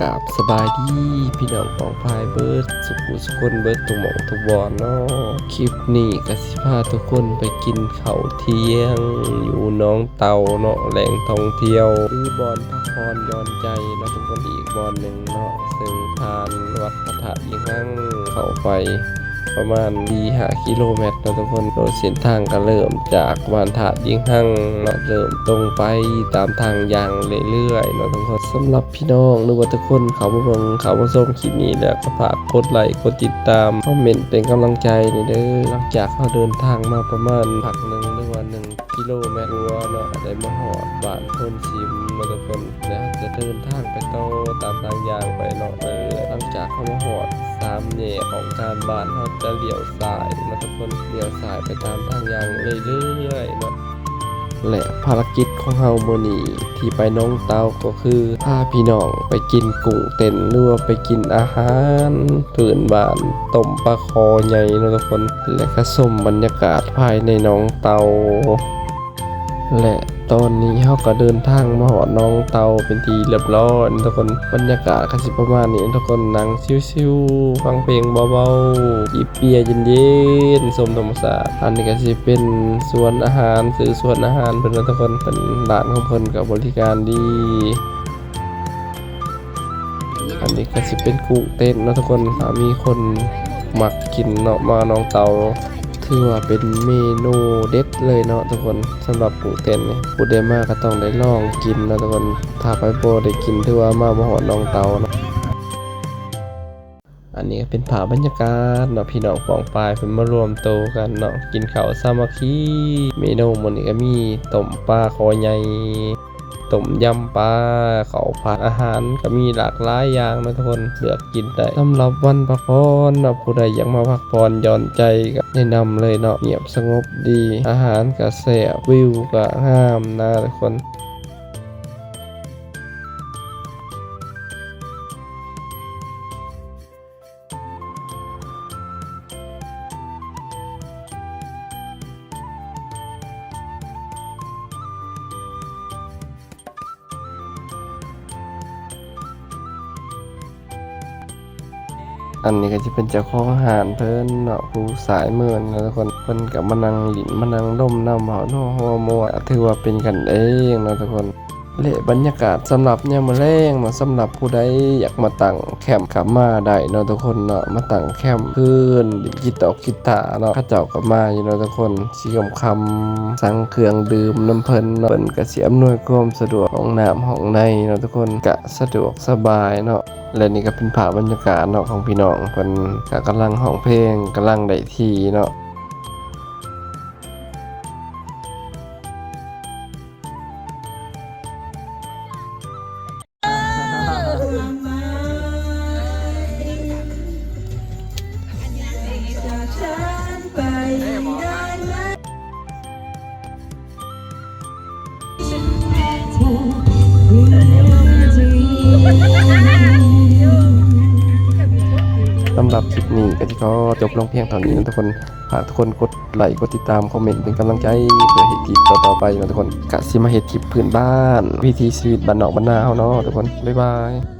กราบสบายดีพี่น้องของพายเบิร์ดสุคนเบิร์ดทุกหม่องทุกบอนเนาะคลิปนี้ก็สิพาทุกคนไปกินข้าวเที่ยงอยู่หน้องเตาเนาะแหล่งท่องเที่ยวคือบอนพักผ่อนหย้อนใจเนาะทุกคนอีกบอนหนึ่งเนาะซึ่งทานวัดพระธาตุยิงหั่งเข้าไปประมาณ5 กิโลเมตรนะทุกคนโดยเส้นทางก็เริ่มจากบ้านถาดยิงหั่งเนาะเริ่มตรงไปตามทางยางเรื่อยๆเนาะทุกคนสำหรับพี่น้องหรือว่าทุกคนเขามาเบิ่งเขามาชมคลิปนี้แล้วก็ฝากกดไลค์กดติดตามคอมเมนต์เป็นกำลังใจนี่เด้อหลังจากเขาเดินทางมาประมาณพักหนึ่งหรือว่า1 กิโลเมตรเนาะได้มาหอดบ้านโพนชิมเนาะทุกคนแล้วจะเดินทางไปต่อตามทางยางไปเนาะหลังจากเขามาหอด3 แยกของการบ้านเขาจะเลี้ยวซ้ายนะทุกคนเลี้ยวซ้ายไปตามทางยางเรื่อยๆเนาะและภารกิจของเฮามื้อนี้ที่ไปน้องเตาก็คือพาพี่น้องไปกินกุ้งเต้นหรือว่าไปกินอาหารพื้นบ้านต้มปลาคอใหญ่เนาะทุกคนและก็ชมบรรยากาศภายในน้องเตาและตอนนี้เขาก็เดินทางมาหอดน้องเตาเป็นทีเรียบร้อยทุกคนบรรยากาศก็สิประมาณนี้ทุกคนนั่งชิวๆฟังเพลงเบาๆจิบเบียร์เย็นๆชมธรรมชาติอันนี้ก็สิเป็นสวนอาหารซื้อสวนอาหารเพิ่นนะทุกคนเป็นร้านของเพิ่นกับบริการดีอันนี้ก็สิเป็นกุ้งเต้นนะทุกคนมีคนมักกินเนาะมาน้องเตาถือว่าเป็นเมนูเด็ดเลยเนาะทุกคนสำหรับกุ้งเต้นเนี่ยผู้ใดมาก็ต้องได้ลองกินนะทุกคนถ้าไปโบได้กินถือว่ามาบ่ฮอดน้องเตาเนาะอันนี้ก็เป็นภาพบรรยากาศเนาะพี่น้องปองปายเพิ่นมารวมโตวกันเนาะกินข้าวสามัคคีเมนูมื้อนี้ก็มีต้มปลาคอใหญ่ต้มยำปลาข้าวผัดอาหารก็มีหลากหลายอย่างนะทุกคนเลือกกินได้สำหรับวันพักผ่อนเนาะผู้ใดอยากมาพักผ่อนหย่อนใจก็แนะนำเลยเนาะเงียบสงบดีอาหารก็แซ่บวิวก็งามนะทุกคนอันนี้ก็จะเป็นเจ้าของอาหารเพิ่นเนาะผู้สายเมืองนะทุกคนเพิ่นก็มานั่งหลินมานั่งดมน้ำเฮาเนาะหัวมัวถือว่าเป็นกันเองนะทุกคนและบรรยากาศสำหรับยามมื้อแลงเนาะสำหรับผู้ใดอยากมาตั้งแคมป์ก็มาได้เนาะทุกคนเนาะมาตั้งแคมป์คืนกีตอกกีตาร์เนาะเขาเจ้าก็มาอยู่เนาะทุกคนสิคำสั่งเครื่องดื่มน้ำเพิ่นเนาะเพิ่นก็สิอำนวยความสะดวกห้องน้ำห้องในเนาะทุกคนก็สะดวกสบายเนาะและนี่ก็เป็นภาพบรรยากาศเนาะของพี่น้องเพิ่นก็กำลังร้องเพลงกำลังได้ที่เนาะสำหรับคลิปนี้ก็ที่ก็จบลงเพียงเท่านี้นะทุกคนฝากทุกคนกดไลค์กดติดตามคอมเมนต์เป็นกำลังใจเพื่อเฮ็ดคลิปต่อๆไปนะทุกคนกะสิมาเฮ็ดคลิปพื้นบ้านวิถีชีวิตบ้านนอกบ้านนาเฮาเนาะทุกคนบ๊ายบาย